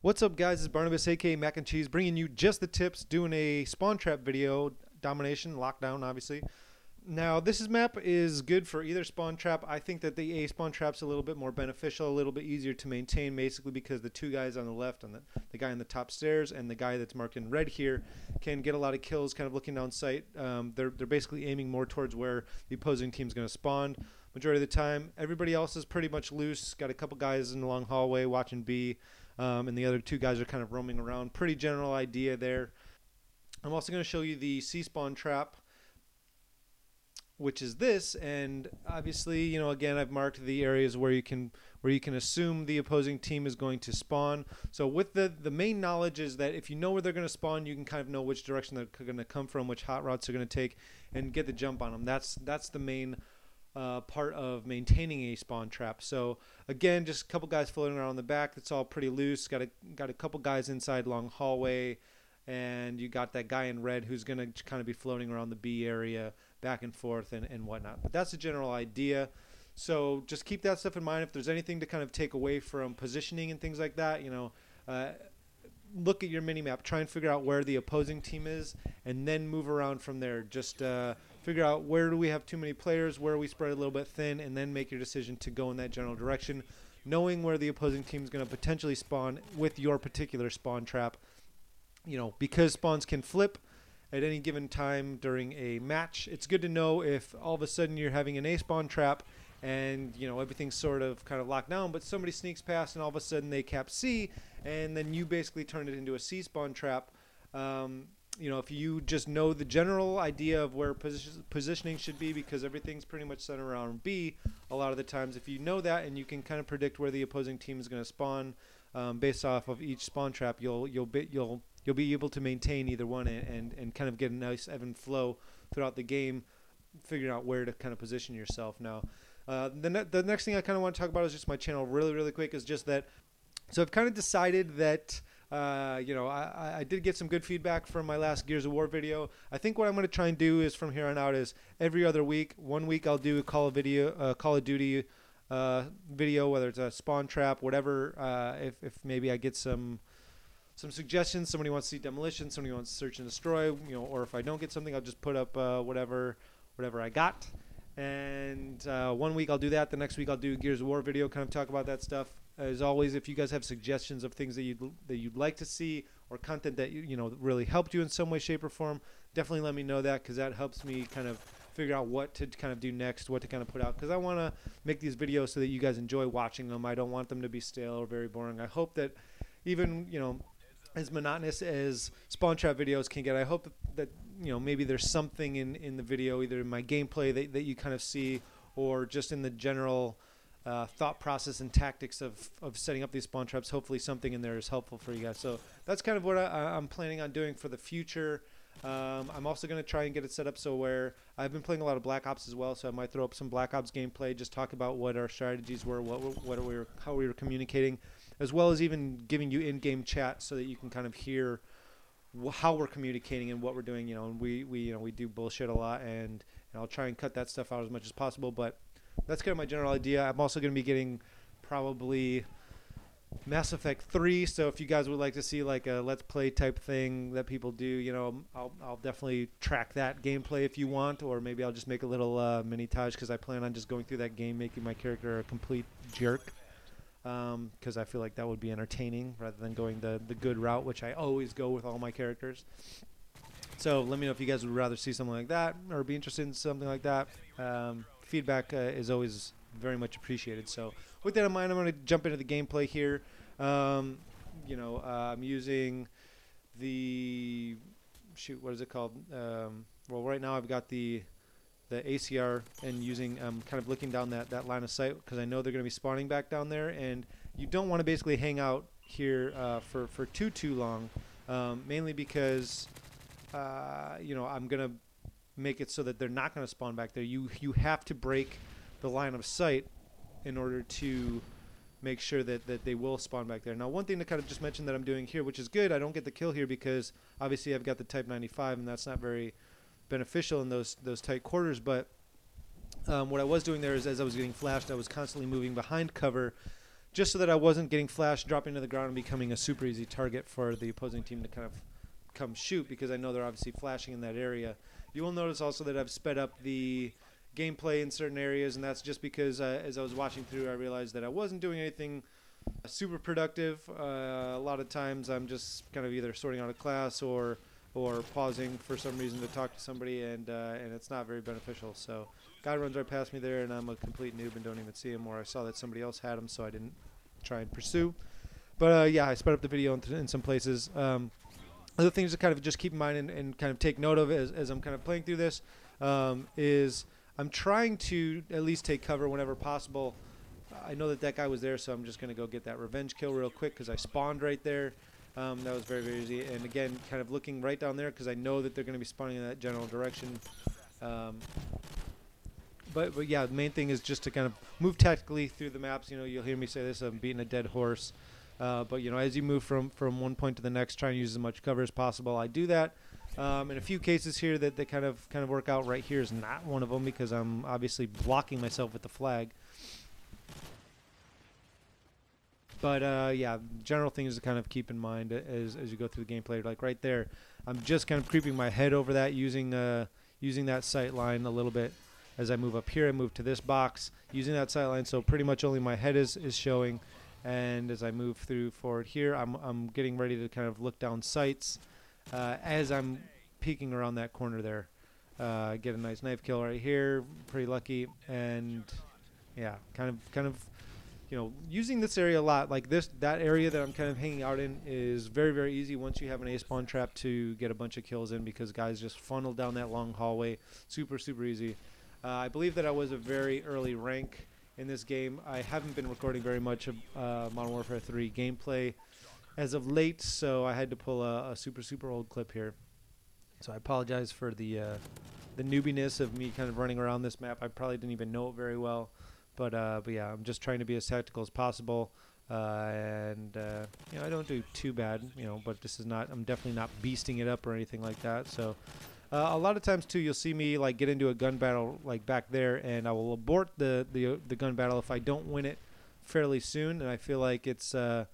What's up, guys? It's Barnabas, aka Mac and Cheese, bringing you just the tips, doing a spawn trap video, domination, lockdown, obviously. Now, map is good for either spawn trap. I think that the A spawn trap's a little bit more beneficial, a little bit easier to maintain, basically because the two guys on the left, on the guy on the top stairs and the guy that's marked in red here, can get a lot of kills, kind of looking down sight. They're basically aiming more towards where the opposing team's going to spawn. Majority of the time, everybody else is pretty much loose. Got a couple guys in the long hallway watching B. And the other two guys are kind of roaming around. Pretty general idea there. I'm also going to show you the C spawn trap, which is this, and obviously, again, I've marked the areas where you can assume the opposing team is going to spawn. So with the main knowledge is that if you know where they're going to spawn, you can kind of know which direction they're going to come from, which hot routes they're going to take, and get the jump on them. That's the main part of maintaining a spawn trap. So again, just a couple guys floating around the back. It's all pretty loose. Got a couple guys inside long hallway, and you got that guy in red who's going to kind of be floating around the B area back and forth and whatnot. But that's the general idea. So just keep that stuff in mind. If there's anything to kind of take away from positioning and things like that, look at your mini map, try and figure out where the opposing team is, and then move around from there. Just figure out where do we have too many players, where we spread a little bit thin, and then make your decision to go in that general direction, knowing where the opposing team is going to potentially spawn with your particular spawn trap. Because spawns can flip at any given time during a match, it's good to know if all of a sudden you're having an A spawn trap and everything's sort of kind of locked down, but somebody sneaks past and all of a sudden they cap C, and then you basically turn it into a C spawn trap. If you just know the general idea of where positioning should be, because everything's pretty much centered around B a lot of the times, if you know that and you can kind of predict where the opposing team is going to spawn based off of each spawn trap, you'll be able to maintain either one and kind of get a nice even flow throughout the game, figuring out where to kind of position yourself. Now, the next thing I kind of want to talk about is just my channel really quick, is just that. So I've kind of decided that I did get some good feedback from my last Gears of War video. I think what I'm going to try and do is from here on out is every other week. 1 week I'll do a Call of Duty video, whether it's a spawn trap, whatever. If maybe I get some suggestions, somebody wants to see demolition, somebody wants to search and destroy, or if I don't get something, I'll just put up whatever I got. And 1 week I'll do that. The next week I'll do a Gears of War video, kind of talk about that stuff. As always, if you guys have suggestions of things that you'd like to see, or content that really helped you in some way, shape, or form, definitely let me know that, because that helps me kind of figure out what to kind of do next, what to kind of put out, because I want to make these videos so that you guys enjoy watching them. I don't want them to be stale or very boring. I hope that even as monotonous as spawn trap videos can get, I hope that maybe there's something in the video, either in my gameplay that you kind of see, or just in the general thought process and tactics of setting up these spawn traps. Hopefully something in there is helpful for you guys. So that's kind of what I'm planning on doing for the future. I'm also going to try and get it set up so where I've been playing a lot of Black Ops as well, so I might throw up some Black Ops gameplay, just talk about what our strategies were, how we were communicating, as well as even giving you in-game chat so that you can kind of hear how we're communicating and what we're doing. And we do bullshit a lot, and I'll try and cut that stuff out as much as possible, but that's kind of my general idea. I'm also going to be getting probably Mass Effect 3, so if you guys would like to see like a Let's Play type thing that people do, I'll definitely track that gameplay if you want, or maybe I'll just make a little mini-tage, because I plan on just going through that game, making my character a complete jerk, because I feel like that would be entertaining rather than going the good route, which I always go with all my characters. So let me know if you guys would rather see something like that, or be interested in something like that. Feedback is always very much appreciated. So with that in mind, I'm going to jump into the gameplay here. I'm using the what is it called? Well, right now I've got the ACR, and using kind of looking down that line of sight, because I know they're going to be spawning back down there, and you don't want to basically hang out here for too long, mainly because I'm going to make it so that they're not going to spawn back there. You have to break the line of sight in order to make sure that they will spawn back there. Now, one thing to kind of just mention that I'm doing here, which is good, I don't get the kill here because obviously I've got the Type 95, and that's not very beneficial in those tight quarters, but what I was doing there is, as I was getting flashed, I was constantly moving behind cover just so that I wasn't getting flashed, dropping to the ground, and becoming a super easy target for the opposing team to kind of come shoot, because I know they're obviously flashing in that area. You will notice also that I've sped up the gameplay in certain areas, and that's just because as I was watching through, I realized that I wasn't doing anything super productive. A lot of times I'm just kind of either sorting out a class or pausing for some reason to talk to somebody, and it's not very beneficial. So guy runs right past me there, and I'm a complete noob and don't even see him, or I saw that somebody else had him, so I didn't try and pursue. But yeah, I sped up the video in some places. Other things to kind of just keep in mind and kind of take note of as I'm kind of playing through this is I'm trying to at least take cover whenever possible. I know that guy was there, so I'm just going to go get that revenge kill real quick because I spawned right there. That was very, very easy. And again, kind of looking right down there because I know that they're going to be spawning in that general direction. But yeah, the main thing is just to kind of move tactically through the maps. You know, you'll hear me say this, I'm beating a dead horse. But, you know, as you move from one point to the next, try and use as much cover as possible. I do that. In a few cases here that they kind of work out. Right here is not one of them because I'm obviously blocking myself with the flag. But yeah, general things to kind of keep in mind as you go through the gameplay. Like right there, I'm just kind of creeping my head over that, using that sight line a little bit. As I move up here, I move to this box, using that sight line, so pretty much only my head is showing. And as I move through forward here, I'm getting ready to kind of look down sights as I'm peeking around that corner there. Get a nice knife kill right here, pretty lucky, and yeah, kind of. You know, using this area a lot, like that area that I'm kind of hanging out in is very, very easy once you have an A spawn trap to get a bunch of kills in, because guys just funnel down that long hallway. Super, super easy. I believe that I was a very early rank in this game. I haven't been recording very much of Modern Warfare 3 gameplay as of late, so I had to pull a super, super old clip here. So I apologize for the newbiness of me kind of running around this map. I probably didn't even know it very well. But yeah, I'm just trying to be as tactical as possible, and you know, I don't do too bad, you know. But this is not, I'm definitely not beasting it up or anything like that. So a lot of times too, you'll see me like get into a gun battle like back there, and I will abort the gun battle if I don't win it fairly soon, and I feel like it's I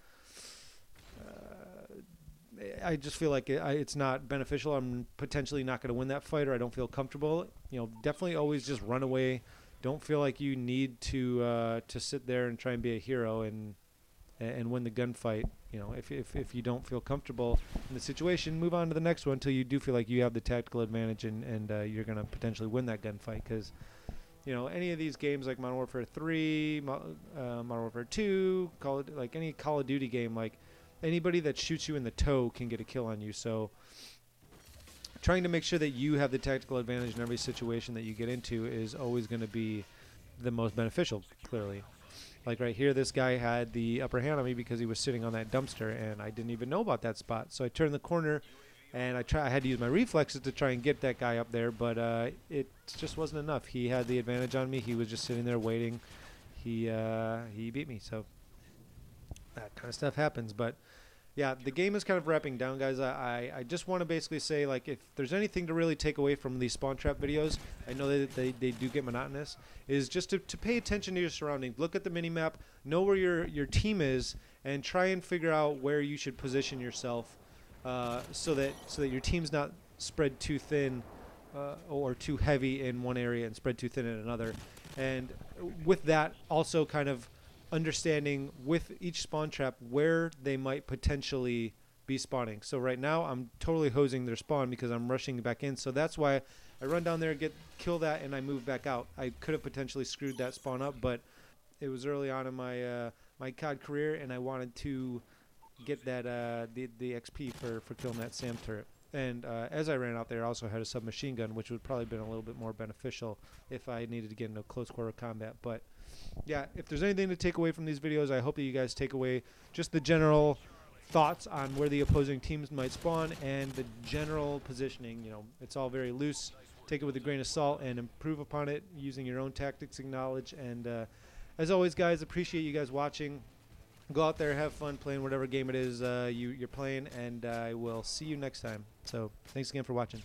just feel like it's not beneficial. I'm potentially not going to win that fight, or I don't feel comfortable. You know, definitely always just run away. Don't feel like you need to sit there and try and be a hero and win the gunfight. You know, if you don't feel comfortable in the situation, move on to the next one until you do feel like you have the tactical advantage and you're going to potentially win that gunfight. Because, you know, any of these games like Modern Warfare 3, Modern Warfare 2, like any Call of Duty game, like anybody that shoots you in the toe can get a kill on you. So trying to make sure that you have the tactical advantage in every situation that you get into is always going to be the most beneficial, clearly. Like right here, this guy had the upper hand on me because he was sitting on that dumpster, and I didn't even know about that spot. So I turned the corner, and I had to use my reflexes to try and get that guy up there, but it just wasn't enough. He had the advantage on me. He was just sitting there waiting. He beat me, so that kind of stuff happens. But yeah, the game is kind of wrapping down, guys. I just want to basically say, like, if there's anything to really take away from these spawn trap videos, I know that they do get monotonous, is just to pay attention to your surroundings. Look at the mini-map, know where your team is, and try and figure out where you should position yourself so that your team's not spread too thin or too heavy in one area and spread too thin in another. And with that, also kind of understanding with each spawn trap where they might potentially be spawning. So right now I'm totally hosing their spawn because I'm rushing back in. So that's why I run down there, kill that, and I move back out. I could have potentially screwed that spawn up, but it was early on in my my COD career, and I wanted to get that the XP for killing that SAM turret. And as I ran out there, I also had a submachine gun, which would probably been a little bit more beneficial if I needed to get into close quarter combat. But yeah, if there's anything to take away from these videos, I hope that you guys take away just the general thoughts on where the opposing teams might spawn and the general positioning. You know, it's all very loose. Take it with a grain of salt and improve upon it using your own tactics and knowledge. And as always, guys, appreciate you guys watching. Go out there, have fun playing whatever game it is you're playing, and I will see you next time. So thanks again for watching.